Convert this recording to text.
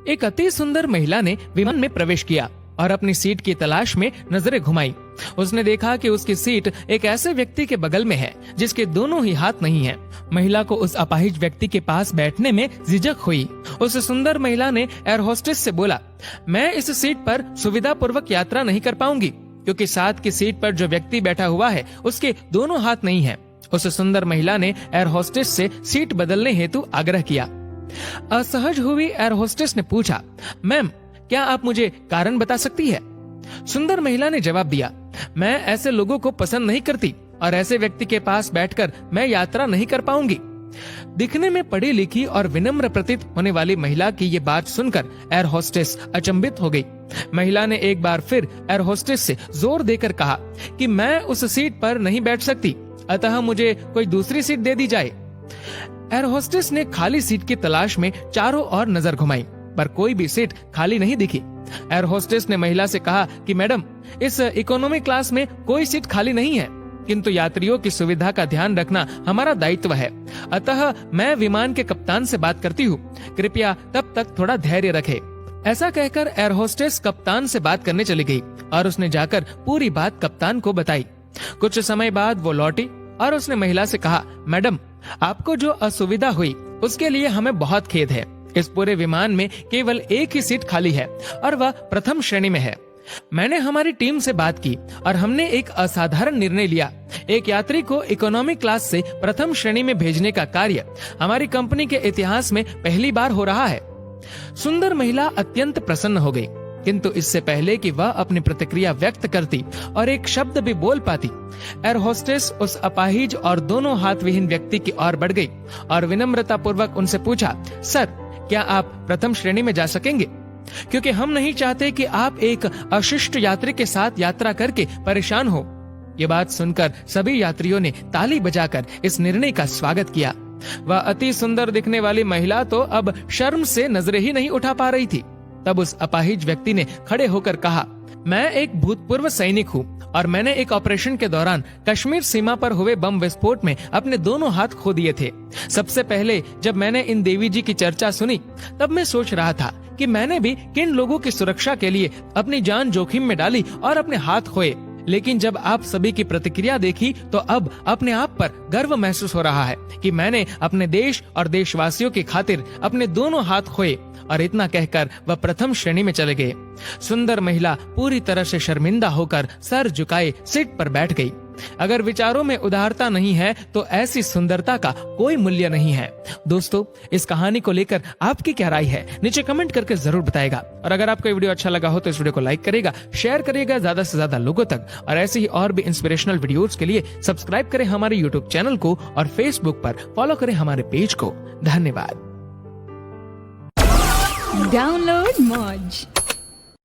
एक अति सुंदर महिला ने विमान में प्रवेश किया और अपनी सीट की तलाश में नजरें घुमाई। उसने देखा कि उसकी सीट एक ऐसे व्यक्ति के बगल में है जिसके दोनों ही हाथ नहीं हैं। महिला को उस अपाहिज व्यक्ति के पास बैठने में झिझक हुई। उस सुंदर महिला ने एयर होस्टेस से बोला, मैं इस सीट पर सुविधा पूर्वक यात्रा नहीं कर पाऊंगी क्योंकि साथ की सीट पर जो व्यक्ति बैठा हुआ है उसके दोनों हाथ नहीं है। उस सुंदर महिला ने एयर होस्टेस से सीट बदलने हेतु आग्रह किया। असहज हुई एयर होस्टेस ने पूछा, मैम क्या आप मुझे कारण बता सकती है? सुंदर महिला ने जवाब दिया, मैं ऐसे लोगों को पसंद नहीं करती और ऐसे व्यक्ति के पास बैठकर मैं यात्रा नहीं कर पाऊंगी। दिखने में पढ़ी लिखी और विनम्र प्रतीत होने वाली महिला की ये बात सुनकर एयर होस्टेस अचंभित हो गई। महिला ने एक बार फिर एयर होस्टेस से जोर देकर कहा कि मैं उस सीट पर नहीं बैठ सकती, अतः मुझे कोई दूसरी सीट दे दी जाए। एयर होस्टेस ने खाली सीट की तलाश में चारों ओर नजर घुमाई पर कोई भी सीट खाली नहीं दिखी। एयर होस्टेस ने महिला से कहा कि मैडम, इस इकोनॉमी क्लास में कोई सीट खाली नहीं है, किंतु यात्रियों की सुविधा का ध्यान रखना हमारा दायित्व है, अतः मैं विमान के कप्तान से बात करती हूँ, कृपया तब तक थोड़ा धैर्य रखें। ऐसा कहकर एयर होस्टेस कप्तान से बात करने चली गई और उसने जाकर पूरी बात कप्तान को बताई। कुछ समय बाद वो लौटी और उसने महिला से कहा, मैडम आपको जो असुविधा हुई उसके लिए हमें बहुत खेद है। इस पूरे विमान में केवल एक ही सीट खाली है और वह प्रथम श्रेणी में है। मैंने हमारी टीम से बात की और हमने एक असाधारण निर्णय लिया। एक यात्री को इकोनॉमी क्लास से प्रथम श्रेणी में भेजने का कार्य हमारी कंपनी के इतिहास में पहली बार हो रहा है। सुंदर महिला अत्यंत प्रसन्न हो गई, किंतु इससे पहले कि वह अपनी प्रतिक्रिया व्यक्त करती और एक शब्द भी बोल पाती, एयर होस्टेस उस अपाहिज और दोनों हाथ विहीन व्यक्ति की ओर बढ़ गई और विनम्रता पूर्वक उनसे पूछा, सर क्या आप प्रथम श्रेणी में जा सकेंगे? क्योंकि हम नहीं चाहते कि आप एक अशिष्ट यात्री के साथ यात्रा करके परेशान हो। ये बात सुनकर सभी यात्रियों ने ताली बजाकर इस निर्णय का स्वागत किया। वह अति सुंदर दिखने वाली महिला तो अब शर्म से नजरें ही नहीं उठा पा रही थी। तब उस अपाहिज व्यक्ति ने खड़े होकर कहा, मैं एक भूतपूर्व सैनिक हूँ और मैंने एक ऑपरेशन के दौरान कश्मीर सीमा पर हुए बम विस्फोट में अपने दोनों हाथ खो दिए थे। सबसे पहले जब मैंने इन देवी जी की चर्चा सुनी तब मैं सोच रहा था कि मैंने भी किन लोगों की सुरक्षा के लिए अपनी जान जोखिम में डाली और अपने हाथ खोए, लेकिन जब आप सभी की प्रतिक्रिया देखी तो अब अपने आप पर गर्व महसूस हो रहा है कि मैंने अपने देश और देशवासियों की खातिर अपने दोनों हाथ खोए। और इतना कहकर वह प्रथम श्रेणी में चले गए। सुंदर महिला पूरी तरह से शर्मिंदा होकर सर झुकाए सीट पर बैठ गई। अगर विचारों में उदारता नहीं है तो ऐसी सुंदरता का कोई मूल्य नहीं है। दोस्तों, इस कहानी को लेकर आपकी क्या राय है नीचे कमेंट करके जरूर बताएगा। और अगर आपको ये वीडियो अच्छा लगा हो तो इस वीडियो को लाइक करेगा, शेयर करेगा ज्यादा से ज्यादा लोगों तक। और ऐसे ही और भी इंस्पिरेशनल वीडियोस के लिए सब्सक्राइब करें हमारे यूट्यूब चैनल को और फेसबुक पर फॉलो करें हमारे पेज को। धन्यवाद। Download Moj.